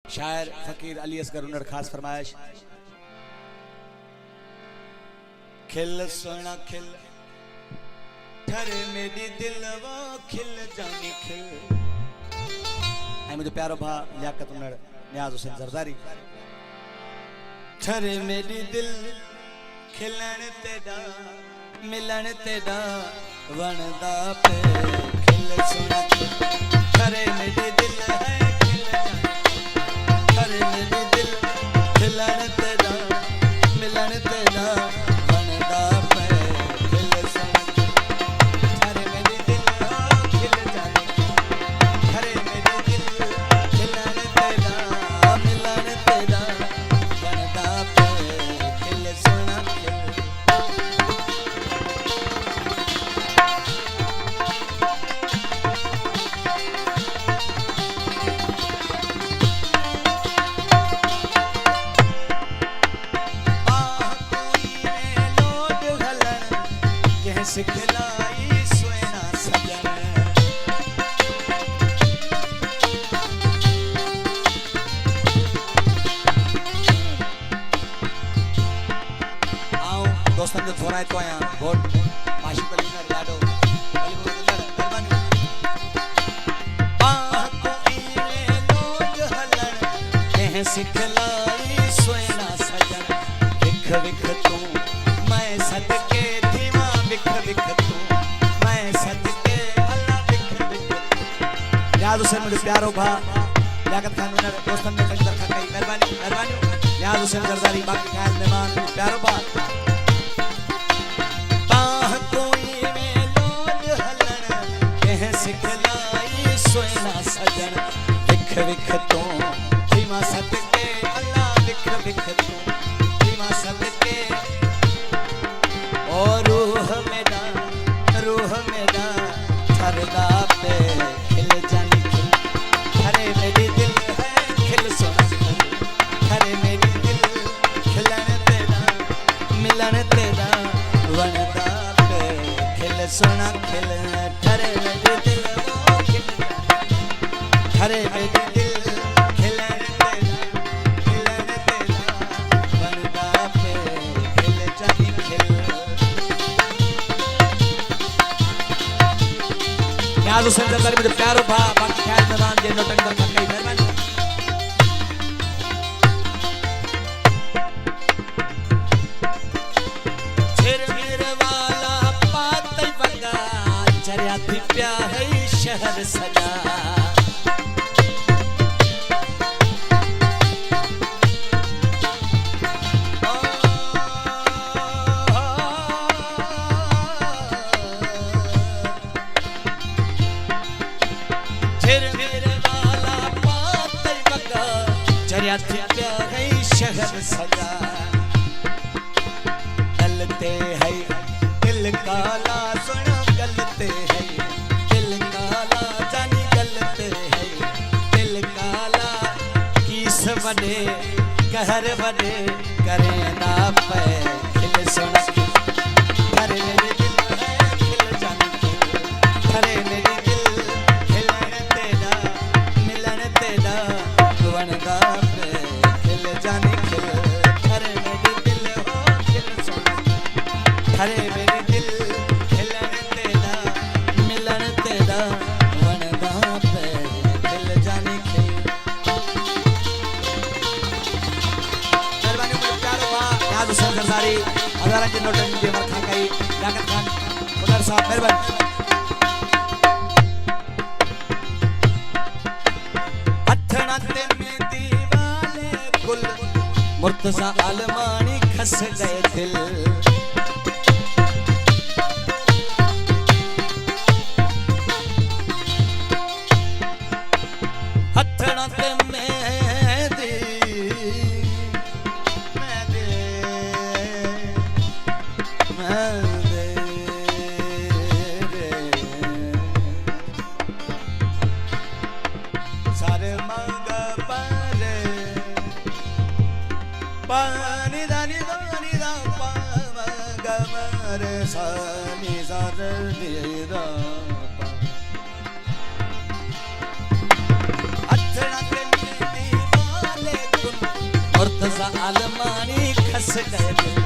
शायर फकीर अली असगर उन्नड़ खास फरमाइश। खिल सोना खिल ठरे मेरी दिल वो खिल जानी खिल। मुझे प्यारो भा लियाकत उन्नड़ नियाज हुसैन जरदारी। ठरे मेरी दिल खिलन तेरा मिलन तेरा वणदा पे खिल सोना खिल ठरे मेरी दिल है खिल जानी ठरे मेरी दिल खिलन तेरा मिलन तेरा वणदा पे खिल सोना ठरे मेरी दिल खिल जानी ठरे मेरी दिल खिलन तेरा मिलन तेरा वणदा पे खिल सोना खिल। सिखलाई सोना सजन आओ दोस्तन जो थोड़ा तो आया बहुत माशी पर लिखना लाडो कल को अंदर करवानी को इने लोग हलन कह सिखलाई सोना सजन विख विख तू मैं सदके विख विख तू मैं सदके अल्लाह विख विख याद हुसैन मुझे प्यारो भा लियाकत खान उन्नड़ दोस्तन में कंजर खकई मेहरबानी मेहरबानी याद हुसैन जरदारी बाकी ख्याल मेहमान मुझे प्यारो भा बाह कोई में लोग हलन कह सिखलाई सोना सजन विख विख तू धीमा सदके अल्लाह विख विख तू धीमा सदके और रूह मेरा ठरदा पे खिल जानी खिल ठरे मेरी दिल है खिल सोना खिल ठरे मेरी दिल खिलन तेरा मिलन तेरा वणदा पे खिल सोना खिल ठरे मेरी दिल वो खिल ठरे मेरी दिल खिलन तेरा मिलन तेरा वणदा पे खिल जानी खिल। याद हुसैन जरदारी मुझे प्यारो भा बाकी ख्याल मेहमान जे नोटन पर खकई मेहरबानी छिर मेरे वाला पातई बगा चरिया थी प्या है शहर सजा शहर सजा गलते है दिल काला सुनो गलते है दिल काला जानी गलते है दिल काला किस बने कहर बने करे ना पे खिल सोना करे मेरे दिल है खिल जानी करे मेरे दिल खिलन तेरा मिलन तेरा वणदा पे खिल जानी खिल ठरे मेरी दिल हो खिल सोना ठरे मेरी दिल खिलन तेरा मिलन तेरा वणदा पे खिल जानी खिल। मेहरबानी मुझे प्यारो भा याद हुसैन जरदारी हजारा के नोटन जे मरखा कई लियाकत खान उन्नड़ साहब मेहरबानी हथना ते मेहंदी वाले गुल मुर्तजा अलमानी खस गए दिल हथना ते मेहंदी सारे मंगा पानी दानी दानी दा गमर सानी सर नीरा अथना के दीवार मुर्तजा आलमानी खस गए दिल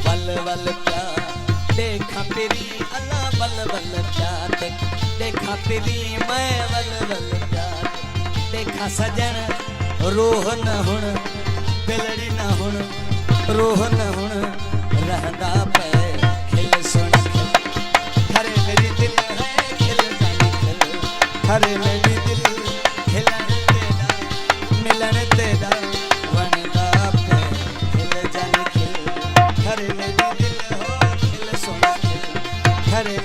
वल वल प्यार देखा तेरी अल्लाह वल वल प्यार देखा तेरी मैं वल वल प्यार देखा सजन रोह न हुण दिलड़ी न हुण रोह न हुण रहंदा पे खिल सुन खिल खरे मेरी दिल है खिल जानी खिल खरे मेरी दिल खिलन तेरा मिलन तेरा वणदा पे खिल जानी खिल खरे मेरी दिल हो खिल सुन खिल खरे